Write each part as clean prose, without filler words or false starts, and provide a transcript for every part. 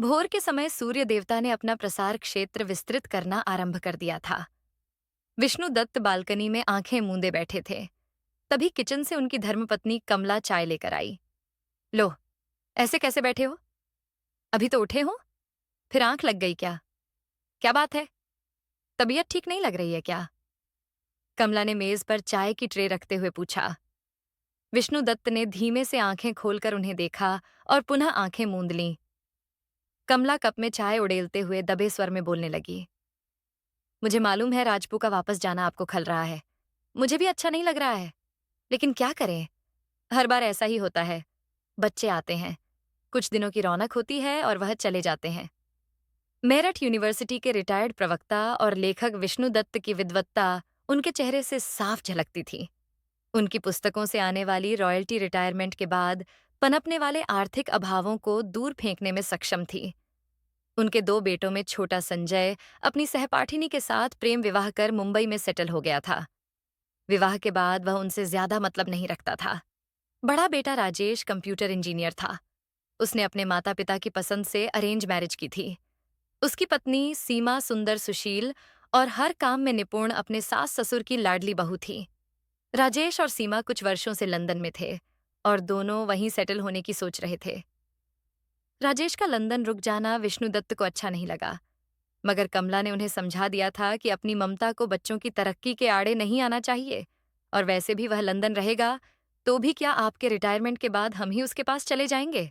भोर के समय सूर्य देवता ने अपना प्रसार क्षेत्र विस्तृत करना आरंभ कर दिया था। विष्णुदत्त बालकनी में आंखें मूंदे बैठे थे। तभी किचन से उनकी धर्मपत्नी कमला चाय लेकर आई। लो, ऐसे कैसे बैठे हो? अभी तो उठे हो? फिर आंख लग गई क्या? क्या बात है? तबीयत ठीक नहीं लग रही है क्या? कमला ने मेज पर चाय की ट्रे रखते हुए पूछा। विष्णुदत्त ने धीमे से आंखें खोलकर उन्हें देखा और पुनः आंखें मूंद लीं। कमला कप में चाय उड़ेलते हुए दबे स्वर में बोलने लगी। मुझे मालूम है राजपू का वापस जाना आपको खल रहा है। मुझे भी अच्छा नहीं लग रहा है, लेकिन क्या करें? हर बार ऐसा ही होता है। बच्चे आते हैं, कुछ दिनों की रौनक होती है और वह चले जाते हैं। मेरठ यूनिवर्सिटी के रिटायर्ड प्रवक्ता और लेखक विष्णुदत्त की विद्वत्ता उनके चेहरे से साफ झलकती थी। उनकी पुस्तकों से आने वाली रॉयल्टी रिटायरमेंट के बाद पनपने वाले आर्थिक अभावों को दूर फेंकने में सक्षम थी। उनके दो बेटों में छोटा संजय अपनी सहपाठिनी के साथ प्रेम विवाह कर मुंबई में सेटल हो गया था। विवाह के बाद वह उनसे ज्यादा मतलब नहीं रखता था। बड़ा बेटा राजेश कंप्यूटर इंजीनियर था। उसने अपने माता पिता की पसंद से अरेंज मैरिज की थी। उसकी पत्नी सीमा सुंदर सुशील और हर काम में निपुण अपने सास ससुर की लाडली बहू थी। राजेश और सीमा कुछ वर्षों से लंदन में थे और दोनों वहीं सेटल होने की सोच रहे थे। राजेश का लंदन रुक जाना विष्णुदत्त को अच्छा नहीं लगा, मगर कमला ने उन्हें समझा दिया था कि अपनी ममता को बच्चों की तरक्की के आड़े नहीं आना चाहिए, और वैसे भी वह लंदन रहेगा तो भी क्या आपके रिटायरमेंट के बाद हम ही उसके पास चले जाएंगे।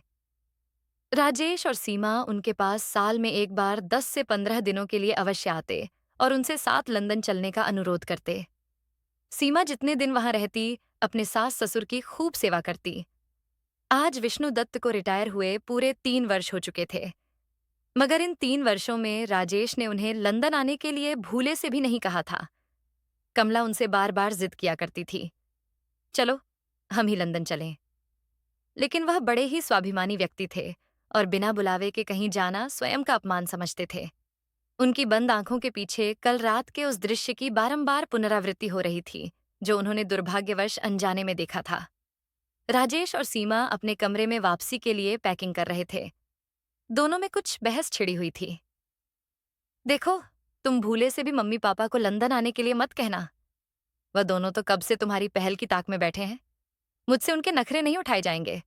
राजेश और सीमा उनके पास साल में एक बार 10 से 15 दिनों के लिए अवश्य आते और उनसे साथ लंदन चलने का अनुरोध करते। सीमा जितने दिन वहां रहती, अपने सास ससुर की खूब सेवा करती। आज विष्णुदत्त को रिटायर हुए पूरे 3 वर्ष हो चुके थे, मगर इन 3 वर्षों में राजेश ने उन्हें लंदन आने के लिए भूले से भी नहीं कहा था। कमला उनसे बार बार जिद किया करती थी, चलो हम ही लंदन चलें। लेकिन वह बड़े ही स्वाभिमानी व्यक्ति थे और बिना बुलावे के कहीं जाना स्वयं का अपमान समझते थे। उनकी बंद आंखों के पीछे कल रात के उस दृश्य की बारंबार पुनरावृत्ति हो रही थी जो उन्होंने दुर्भाग्यवश अनजाने में देखा था। राजेश और सीमा अपने कमरे में वापसी के लिए पैकिंग कर रहे थे। दोनों में कुछ बहस छिड़ी हुई थी। देखो, तुम भूले से भी मम्मी पापा को लंदन आने के लिए मत कहना। वह दोनों तो कब से तुम्हारी पहल की ताक में बैठे हैं। मुझसे उनके नखरे नहीं उठाए जाएंगे।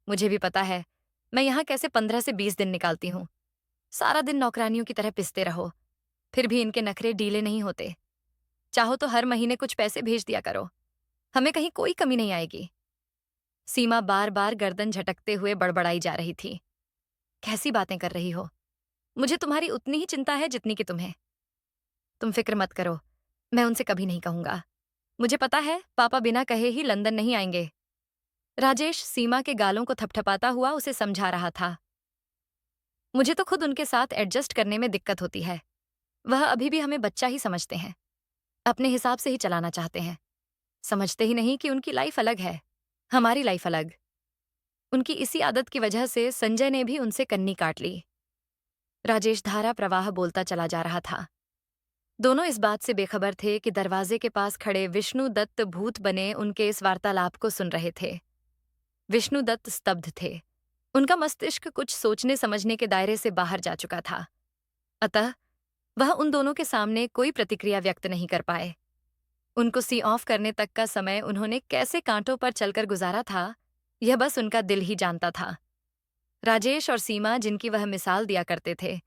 मुझे भी पता है, मैं यहाँ कैसे 15 से 20 दिन निकालती हूँ। सारा दिन नौकरानियों की तरह पिसते रहो, फिर भी इनके नखरे ढीले नहीं होते। चाहो तो हर महीने कुछ पैसे भेज दिया करो, हमें कहीं कोई कमी नहीं आएगी। सीमा बार बार गर्दन झटकते हुए बड़बड़ाई जा रही थी। कैसी बातें कर रही हो? मुझे तुम्हारी उतनी ही चिंता है जितनी कि तुम्हें। तुम फिक्र मत करो, मैं उनसे कभी नहीं कहूंगा। मुझे पता है पापा बिना कहे ही लंदन नहीं आएंगे। राजेश सीमा के गालों को थपथपाता हुआ उसे समझा रहा था। मुझे तो खुद उनके साथ एडजस्ट करने में दिक्कत होती है। वह अभी भी हमें बच्चा ही समझते हैं, अपने हिसाब से ही चलाना चाहते हैं। समझते ही नहीं कि उनकी लाइफ अलग है, हमारी लाइफ अलग। उनकी इसी आदत की वजह से संजय ने भी उनसे कन्नी काट ली। राजेश धारा प्रवाह बोलता चला जा रहा था। दोनों इस बात से बेखबर थे कि दरवाजे के पास खड़े विष्णुदत्त भूत बने उनके इस वार्तालाप को सुन रहे थे। विष्णुदत्त स्तब्ध थे। उनका मस्तिष्क कुछ सोचने समझने के दायरे से बाहर जा चुका था। अतः वह उन दोनों के सामने कोई प्रतिक्रिया व्यक्त नहीं कर पाए। उनको सी ऑफ करने तक का समय उन्होंने कैसे कांटों पर चलकर गुजारा था, यह बस उनका दिल ही जानता था। राजेश और सीमा, जिनकी वह मिसाल दिया करते थे,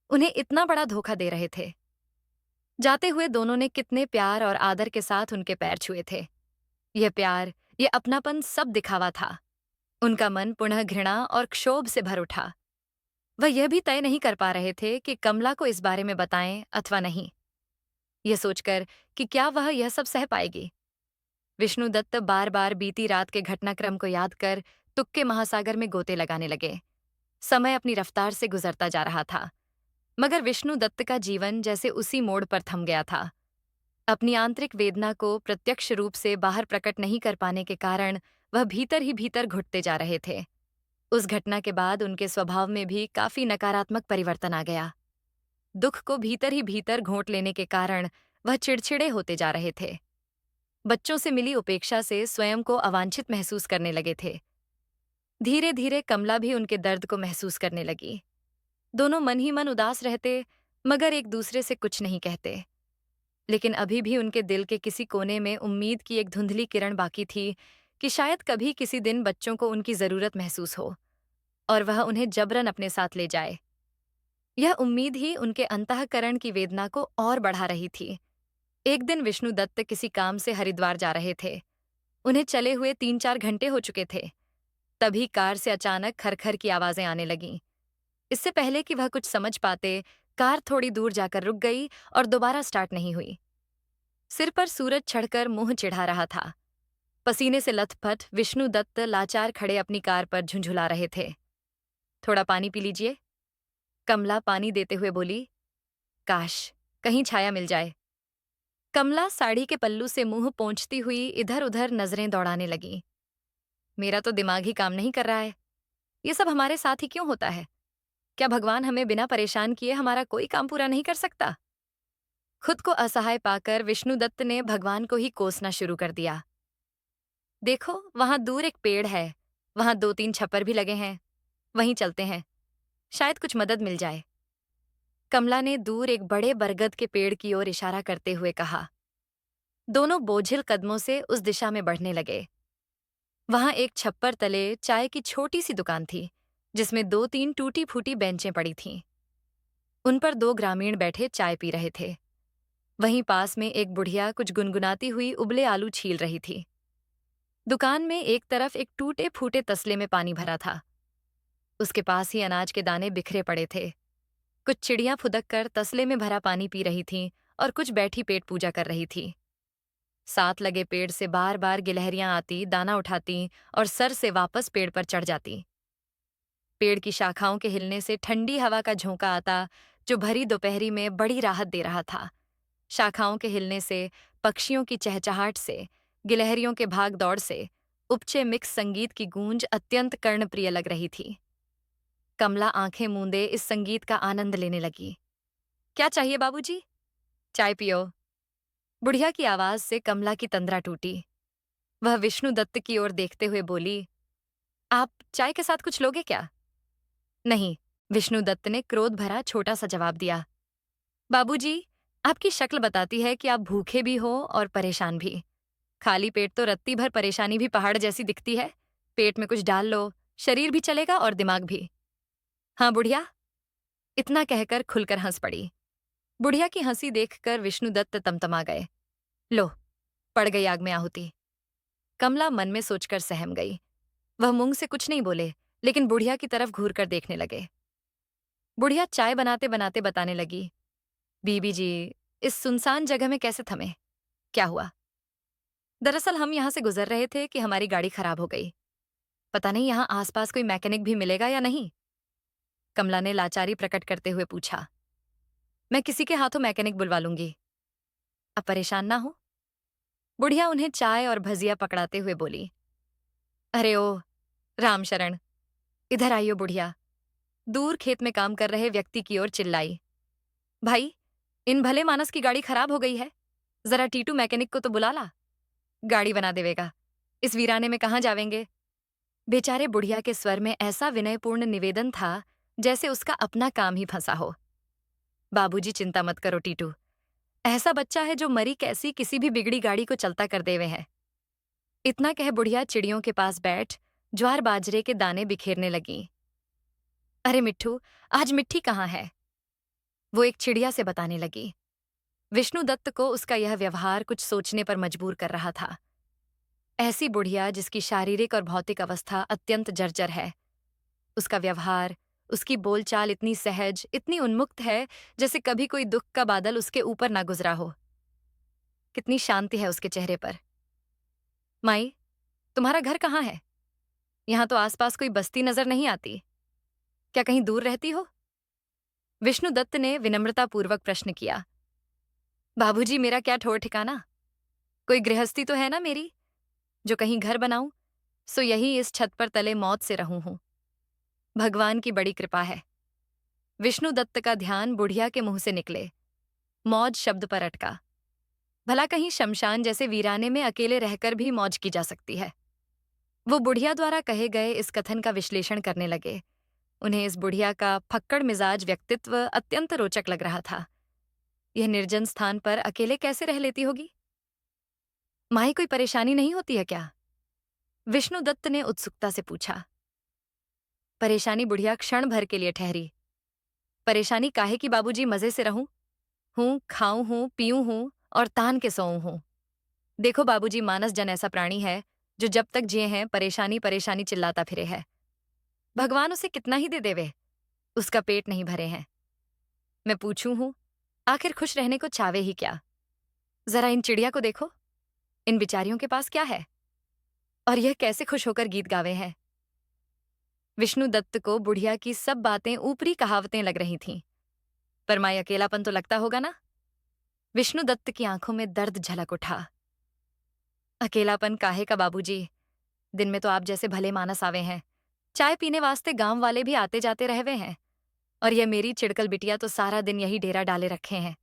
उन्हें इतना बड़ा धोखा दे रहे थे। जाते हुए दोनों ने कितने प्यार और आदर के साथ उनके पैर छुए थे। यह प्यार, यह अपनापन सब दिखावा था। उनका मन पुनः घृणा और क्षोभ से भर उठा। वह यह भी तय नहीं कर पा रहे थे कि कमला को इस बारे में बताएं अथवा नहीं, यह सोचकर कि क्या वह यह सब सह पाएगी। विष्णुदत्त बार बार बीती रात के घटनाक्रम को याद कर तुक्के महासागर में गोते लगाने लगे। समय अपनी रफ्तार से गुजरता जा रहा था, मगर विष्णुदत्त का जीवन जैसे उसी मोड़ पर थम गया था। अपनी आंतरिक वेदना को प्रत्यक्ष रूप से बाहर प्रकट नहीं कर पाने के कारण वह भीतर ही भीतर घुटते जा रहे थे। उस घटना के बाद उनके स्वभाव में भी काफी नकारात्मक परिवर्तन आ गया। दुख को भीतर ही भीतर घोंट लेने के कारण वह चिड़चिड़े होते जा रहे थे। बच्चों से मिली उपेक्षा से स्वयं को अवांछित महसूस करने लगे थे। धीरे धीरे कमला भी उनके दर्द को महसूस करने लगी। दोनों मन ही मन उदास रहते, मगर एक दूसरे से कुछ नहीं कहते। लेकिन अभी भी उनके दिल के किसी कोने में उम्मीद की एक धुंधली किरण बाकी थी कि शायद कभी किसी दिन बच्चों को उनकी जरूरत महसूस हो और वह उन्हें जबरन अपने साथ ले जाए। यह उम्मीद ही उनके अंतःकरण की वेदना को और बढ़ा रही थी। एक दिन विष्णुदत्त किसी काम से हरिद्वार जा रहे थे। उन्हें चले हुए 3-4 घंटे हो चुके थे। तभी कार से अचानक खरखर की आवाजें आने लगीं। इससे पहले कि वह कुछ समझ पाते, कार थोड़ी दूर जाकर रुक गई और दोबारा स्टार्ट नहीं हुई। सिर पर सूरज चढ़कर मुंह चिढ़ा रहा था। पसीने से लथपथ विष्णुदत्त लाचार खड़े अपनी कार पर झुंझुला रहे थे। थोड़ा पानी पी लीजिए, कमला पानी देते हुए बोली। काश कहीं छाया मिल जाए। कमला साड़ी के पल्लू से मुंह पोंछती हुई इधर उधर नजरें दौड़ाने लगी। मेरा तो दिमाग ही काम नहीं कर रहा है। ये सब हमारे साथ ही क्यों होता है? क्या भगवान हमें बिना परेशान किए हमारा कोई काम पूरा नहीं कर सकता? खुद को असहाय पाकर विष्णुदत्त ने भगवान को ही कोसना शुरू कर दिया। देखो, वहां दूर एक पेड़ है, वहां 2-3 छप्पर भी लगे हैं। वहीं चलते हैं, शायद कुछ मदद मिल जाए। कमला ने दूर एक बड़े बरगद के पेड़ की ओर इशारा करते हुए कहा। दोनों बोझिल कदमों से उस दिशा में बढ़ने लगे। वहां एक छप्पर तले चाय की छोटी सी दुकान थी, जिसमें 2-3 टूटी फूटी बेंचें पड़ी थीं। उन पर 2 ग्रामीण बैठे चाय पी रहे थे। वहीं पास में एक बुढ़िया कुछ गुनगुनाती हुई उबले आलू छील रही थी। दुकान में एक तरफ एक टूटे फूटे तसले में पानी भरा था। उसके पास ही अनाज के दाने बिखरे पड़े थे। कुछ चिड़ियां फुदक कर तसले में भरा पानी पी रही थीं और कुछ बैठी पेट पूजा कर रही थी। साथ लगे पेड़ से बार बार गिलहरियां आती, दाना उठाती और सर से वापस पेड़ पर चढ़ जाती। पेड़ की शाखाओं के हिलने से ठंडी हवा का झोंका आता, जो भरी दोपहरी में बड़ी राहत दे रहा था। शाखाओं के हिलने से, पक्षियों की चहचहाट से, गिलहरियों के भाग दौड़ से उपचे मिक्स संगीत की गूंज अत्यंत कर्णप्रिय लग रही थी। कमला आंखें मूंदे इस संगीत का आनंद लेने लगी। क्या चाहिए बाबूजी? चाय पियो। बुढ़िया की आवाज से कमला की तंद्रा टूटी। वह विष्णुदत्त की ओर देखते हुए बोली, आप चाय के साथ कुछ लोगे क्या? नहीं, विष्णुदत्त ने क्रोध भरा छोटा सा जवाब दिया। बाबूजी, आपकी शक्ल बताती है कि आप भूखे भी हो और परेशान भी। खाली पेट तो रत्ती भर परेशानी भी पहाड़ जैसी दिखती है। पेट में कुछ डाल लो, शरीर भी चलेगा और दिमाग भी। हाँ बुढ़िया, इतना कहकर खुलकर हंस पड़ी। बुढ़िया की हंसी देखकर विष्णुदत्त तमतमा गए। लो, पड़ गई आग में आहुति। कमला मन में सोचकर सहम गई। वह मुंह से कुछ नहीं बोले, लेकिन बुढ़िया की तरफ घूर कर देखने लगे। बुढ़िया चाय बनाते बनाते बताने लगी, बीबी जी, इस सुनसान जगह में कैसे थमे? क्या हुआ? दरअसल हम यहाँ से गुजर रहे थे कि हमारी गाड़ी खराब हो गई। पता नहीं यहाँ आसपास कोई मैकेनिक भी मिलेगा या नहीं। कमला ने लाचारी प्रकट करते हुए पूछा। मैं किसी के हाथों मैकेनिक बुलवा लूंगी। अब परेशान ना हो। बुढ़िया उन्हें चाय और भजिया पकड़ाते हुए बोली। अरे ओ राम शरण, इधर आइयो बुढ़िया। दूर खेत में काम कर रहे व्यक्ति की ओर चिल्लाई। भाई, इन भले मानस की गाड़ी खराब हो गई है, जरा टीटू मैकेनिक को तो बुला ला। गाड़ी बना देवेगा। इस वीराने में कहाँ जावेंगे? बेचारे बुढ़िया के स्वर में ऐसा विनयपूर्ण निवेदन था, जैसे उसका अपना काम ही फंसा हो। बाबूजी चिंता मत करो टीटू, ऐसा बच्चा है जो मरी कैसी किसी भी बिगड़ी गाड़ी को चलता कर देवे है। इतना कह बुढ़िया चिड़ियों के पास बैठ ज्वार बाजरे के दाने बिखेरने लगी। अरे मिट्ठू, आज मिट्टी कहाँ है? वो एक चिड़िया से बताने लगी। विष्णुदत्त को उसका यह व्यवहार कुछ सोचने पर मजबूर कर रहा था। ऐसी बुढ़िया जिसकी शारीरिक और भौतिक अवस्था अत्यंत जर्जर है। उसका व्यवहार, उसकी बोलचाल इतनी सहज, इतनी उन्मुक्त है, जैसे कभी कोई दुख का बादल उसके ऊपर ना गुजरा हो। कितनी शांति है उसके चेहरे पर। माई, तुम्हारा घर कहाँ है? यहाँ तो आसपास कोई बस्ती नजर नहीं आती। क्या कहीं दूर रहती हो? विष्णुदत्त ने विनम्रतापूर्वक प्रश्न किया। बाबूजी, मेरा क्या ठौर ठिकाना? कोई गृहस्थी तो है ना मेरी, जो कहीं घर बनाऊं, सो यही इस छत पर तले मौत से रहूं हूं। भगवान की बड़ी कृपा है। विष्णुदत्त का ध्यान बुढ़िया के मुंह से निकले मौज शब्द पर अटका। भला कहीं शमशान जैसे वीराने में अकेले रहकर भी मौज की जा सकती है? वो बुढ़िया द्वारा कहे गए इस कथन का विश्लेषण करने लगे। उन्हें इस बुढ़िया का फक्कड़ मिजाज व्यक्तित्व अत्यंत रोचक लग रहा था। यह निर्जन स्थान पर अकेले कैसे रह लेती होगी? माही, कोई परेशानी नहीं होती है क्या? विष्णुदत्त ने उत्सुकता से पूछा। परेशानी बुढ़िया क्षण भर के लिए ठहरी। परेशानी काहे की बाबूजी, मजे से रहूं? खाऊं हूं, पीऊं हूं और तान के सोऊं हूं। देखो बाबूजी, मानस जन ऐसा प्राणी है जो जब तक जिए हैं परेशानी परेशानी चिल्लाता फिरे है। भगवान उसे कितना ही दे देवे, उसका पेट नहीं भरे हैं। मैं पूछूं हूं, आखिर खुश रहने को चावे ही क्या? जरा इन चिड़िया को देखो, इन बिचारियों के पास क्या है और यह कैसे खुश होकर गीत गावे हैं। विष्णुदत्त को बुढ़िया की सब बातें ऊपरी कहावतें लग रही थीं, पर माई अकेलापन तो लगता होगा ना? विष्णुदत्त की आंखों में दर्द झलक उठा। अकेलापन काहे का बाबूजी, दिन में तो आप जैसे भले मानस आवे हैं, चाय पीने वास्ते गांव वाले भी आते जाते रहवे हैं, और यह मेरी चिड़कल बिटिया तो सारा दिन यही डेरा डाले रखे हैं।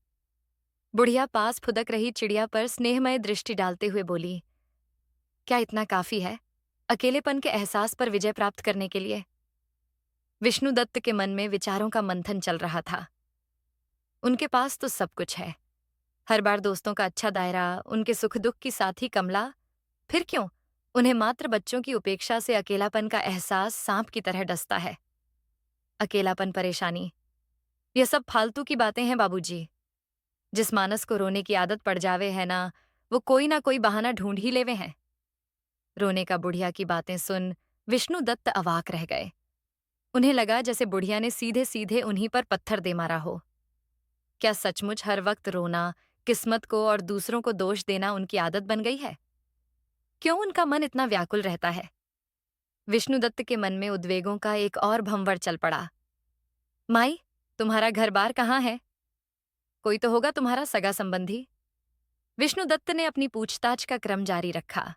बुढ़िया पास फुदक रही चिड़िया पर स्नेहमय दृष्टि डालते हुए बोली, क्या इतना काफी है अकेलेपन के एहसास पर विजय प्राप्त करने के लिए? विष्णुदत्त के मन में विचारों का मंथन चल रहा था। उनके पास तो सब कुछ है, हर बार दोस्तों का अच्छा दायरा, उनके सुख दुख की साथी कमला, फिर क्यों उन्हें मात्र बच्चों की उपेक्षा से अकेलापन का एहसास सांप की तरह डसता है? अकेलापन, परेशानी, यह सब फालतू की बातें हैं बाबूजी। जिस मानस को रोने की आदत पड़ जावे है ना कोई बहाना ढूंढ ही लेवे हैं। रोने का बुढ़िया की बातें सुन विष्णुदत्त अवाक रह गए। उन्हें लगा जैसे बुढ़िया ने सीधे सीधे उन्हीं पर पत्थर दे मारा हो। क्या सचमुच हर वक्त रोना, किस्मत को और दूसरों को दोष देना उनकी आदत बन गई है? क्यों उनका मन इतना व्याकुल रहता है? विष्णुदत्त के मन में उद्वेगों का एक और भंवर चल पड़ा। माई, तुम्हारा घर बार कहाँ है? कोई तो होगा तुम्हारा सगा संबंधी। विष्णुदत्त ने अपनी पूछताछ का क्रम जारी रखा।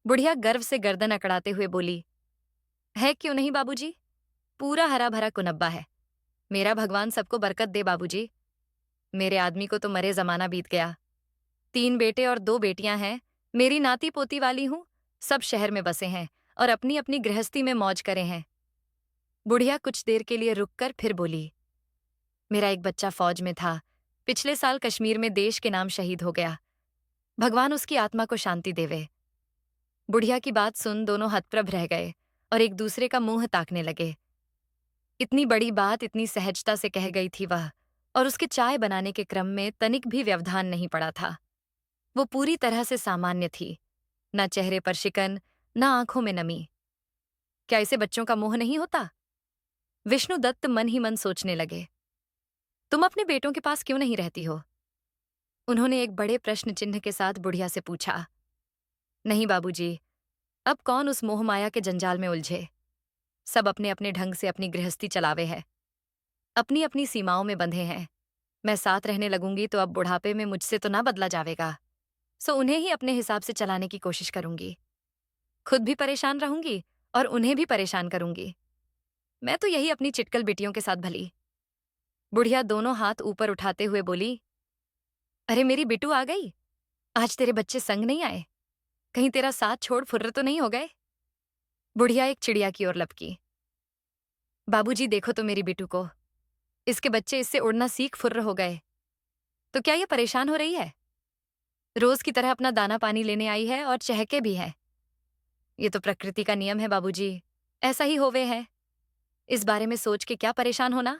बुढ़िया गर्व से गर्दन अकड़ाते हुए बोली, है क्यों नहीं बाबूजी, पूरा हरा भरा कुनब्बा है। मेरा भगवान सबको बरकत दे बाबूजी। मेरे आदमी को तो मरे जमाना बीत गया। 3 बेटे और 2 बेटियां हैं, मेरी नाती पोती वाली हूं, सब शहर में बसे हैं और अपनी अपनी गृहस्थी में मौज करे हैं। बुढ़िया कुछ देर के लिए रुककर फिर बोली, मेरा एक बच्चा फौज में था, पिछले साल कश्मीर में देश के नाम शहीद हो गया। भगवान उसकी आत्मा को शांति देवे। बुढ़िया की बात सुन दोनों हतप्रभ रह गए और एक दूसरे का मुंह ताकने लगे। इतनी बड़ी बात इतनी सहजता से कह गई थी वह, और उसके चाय बनाने के क्रम में तनिक भी व्यवधान नहीं पड़ा था। वो पूरी तरह से सामान्य थी, न चेहरे पर शिकन, न आंखों में नमी। क्या इसे बच्चों का मोह नहीं होता? विष्णुदत्त मन ही मन सोचने लगे। तुम अपने बेटों के पास क्यों नहीं रहती हो? उन्होंने एक बड़े प्रश्न चिन्ह के साथ बुढ़िया से पूछा। नहीं बाबूजी, अब कौन उस मोह माया के जंजाल में उलझे। सब अपने अपने ढंग से अपनी गृहस्थी चलावे है, अपनी अपनी सीमाओं में बंधे हैं। मैं साथ रहने लगूंगी तो अब बुढ़ापे में मुझसे तो ना बदला जावेगा, सो उन्हें ही अपने हिसाब से चलाने की कोशिश करूंगी। खुद भी परेशान रहूंगी और उन्हें भी परेशान करूंगी। मैं तो यही अपनी चिटकल बिटियों के साथ भली। बुढ़िया दोनों हाथ ऊपर उठाते हुए बोली, अरे मेरी बिटू आ गई, आज तेरे बच्चे संग नहीं आए? कहीं तेरा साथ छोड़ फुर्र तो नहीं हो गए? बुढ़िया एक चिड़िया की ओर लपकी। बाबूजी देखो तो मेरी बिटू को, इसके बच्चे इससे उड़ना सीख फुर्र हो गए। तो क्या ये परेशान हो रही है? रोज की तरह अपना दाना पानी लेने आई है और चहके भी है। ये तो प्रकृति का नियम है बाबूजी, ऐसा ही होवे है। इस बारे में सोच के क्या परेशान होना?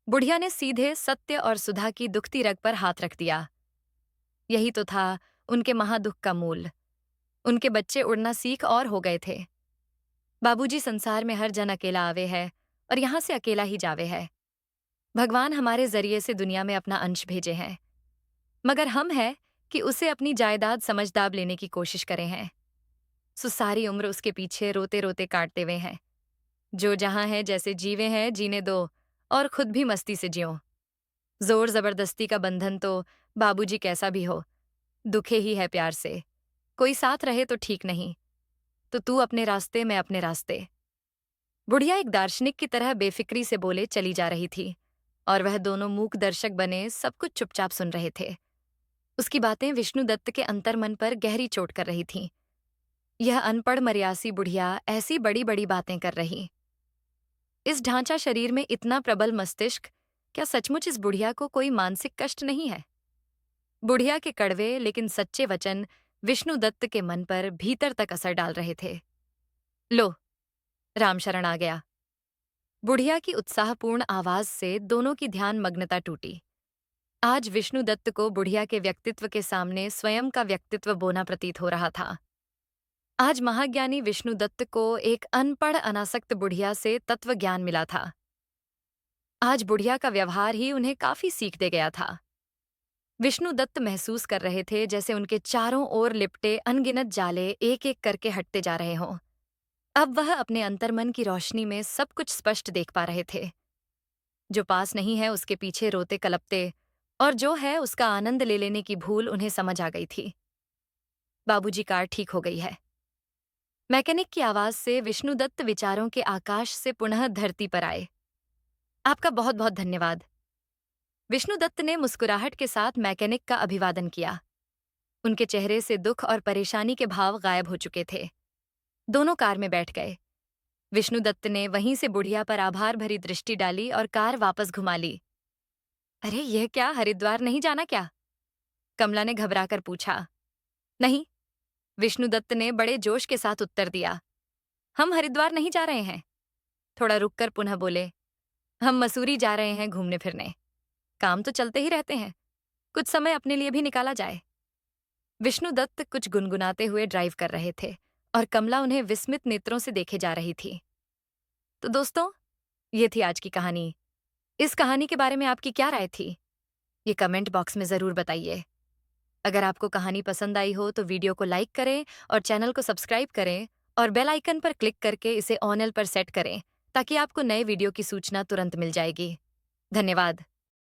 बुढ़िया ने सीधे सत्य और सुधा की दुखती रग पर हाथ रख दिया। यही तो था उनके महादुख का मूल। उनके बच्चे उड़ना सीख और हो गए थे। बाबूजी, संसार में हर जन अकेला आवे है और यहां से अकेला ही जावे है। भगवान हमारे जरिए से दुनिया में अपना अंश भेजे हैं, मगर हम है कि उसे अपनी जायदाद समझ दाब लेने की कोशिश करे हैं। सो सारी उम्र उसके पीछे रोते रोते काटते हुए हैं। जो जहां है जैसे जीवे हैं जीने दो और खुद भी मस्ती से जियो। जोर जबरदस्ती का बंधन तो बाबूजी कैसा भी हो, दुखे ही है प्यार से। कोई साथ रहे तो ठीक नहीं, तो तू अपने रास्ते मैं अपने रास्ते। बुढ़िया एक दार्शनिक की तरह बेफिक्री से बोले चली जा रही थी और वह दोनों मूक दर्शक बने सब कुछ चुपचाप सुन रहे थे। उसकी बातें विष्णुदत्त के अंतर्मन पर गहरी चोट कर रही थीं। यह अनपढ़ मर्यासी बुढ़िया ऐसी बड़ी बड़ी बातें कर रही। इस ढांचा शरीर में इतना प्रबल मस्तिष्क, क्या सचमुच इस बुढ़िया को कोई मानसिक कष्ट नहीं है? बुढ़िया के कड़वे लेकिन सच्चे वचन विष्णुदत्त के मन पर भीतर तक असर डाल रहे थे। लो, रामशरण आ गया। बुढ़िया की उत्साहपूर्ण आवाज से दोनों की ध्यान मग्नता टूटी। आज विष्णुदत्त को बुढ़िया के व्यक्तित्व के सामने स्वयं का व्यक्तित्व बोना प्रतीत हो रहा था। आज महाज्ञानी विष्णुदत्त को एक अनपढ़ अनासक्त बुढ़िया से तत्व ज्ञान मिला था। आज बुढ़िया का व्यवहार ही उन्हें काफी सीख दे गया था। विष्णुदत्त महसूस कर रहे थे जैसे उनके चारों ओर लिपटे अनगिनत जाले एक एक करके हटते जा रहे हों। अब वह अपने अंतर्मन की रोशनी में सब कुछ स्पष्ट देख पा रहे थे। जो पास नहीं है उसके पीछे रोते कलपते, और जो है उसका आनंद ले लेने की भूल उन्हें समझ आ गई थी। बाबूजी, कार ठीक हो गई है। मैकेनिक की आवाज से विष्णुदत्त विचारों के आकाश से पुनः धरती पर आए। आपका बहुत बहुत धन्यवाद। विष्णुदत्त ने मुस्कुराहट के साथ मैकेनिक का अभिवादन किया। उनके चेहरे से दुख और परेशानी के भाव गायब हो चुके थे। दोनों कार में बैठ गए। विष्णुदत्त ने वहीं से बुढ़िया पर आभार भरी दृष्टि डाली और कार वापस घुमा ली। अरे, यह क्या, हरिद्वार नहीं जाना क्या? कमला ने घबराकर पूछा। नहीं, विष्णुदत्त ने बड़े जोश के साथ उत्तर दिया। हम हरिद्वार नहीं जा रहे हैं। थोड़ा रुककर पुनः बोले, हम मसूरी जा रहे हैं घूमने फिरने। काम तो चलते ही रहते हैं, कुछ समय अपने लिए भी निकाला जाए। विष्णुदत्त कुछ गुनगुनाते हुए ड्राइव कर रहे थे और कमला उन्हें विस्मित नेत्रों से देखे जा रही थी। तो दोस्तों, ये थी आज की कहानी। इस कहानी के बारे में आपकी क्या राय थी? ये कमेंट बॉक्स में जरूर बताइए। अगर आपको कहानी पसंद आई हो तो वीडियो को लाइक करें और चैनल को सब्सक्राइब करें और बेल आइकन पर क्लिक करके इसे ऑल पर सेट करें ताकि आपको नए वीडियो की सूचना तुरंत मिल जाएगी। धन्यवाद।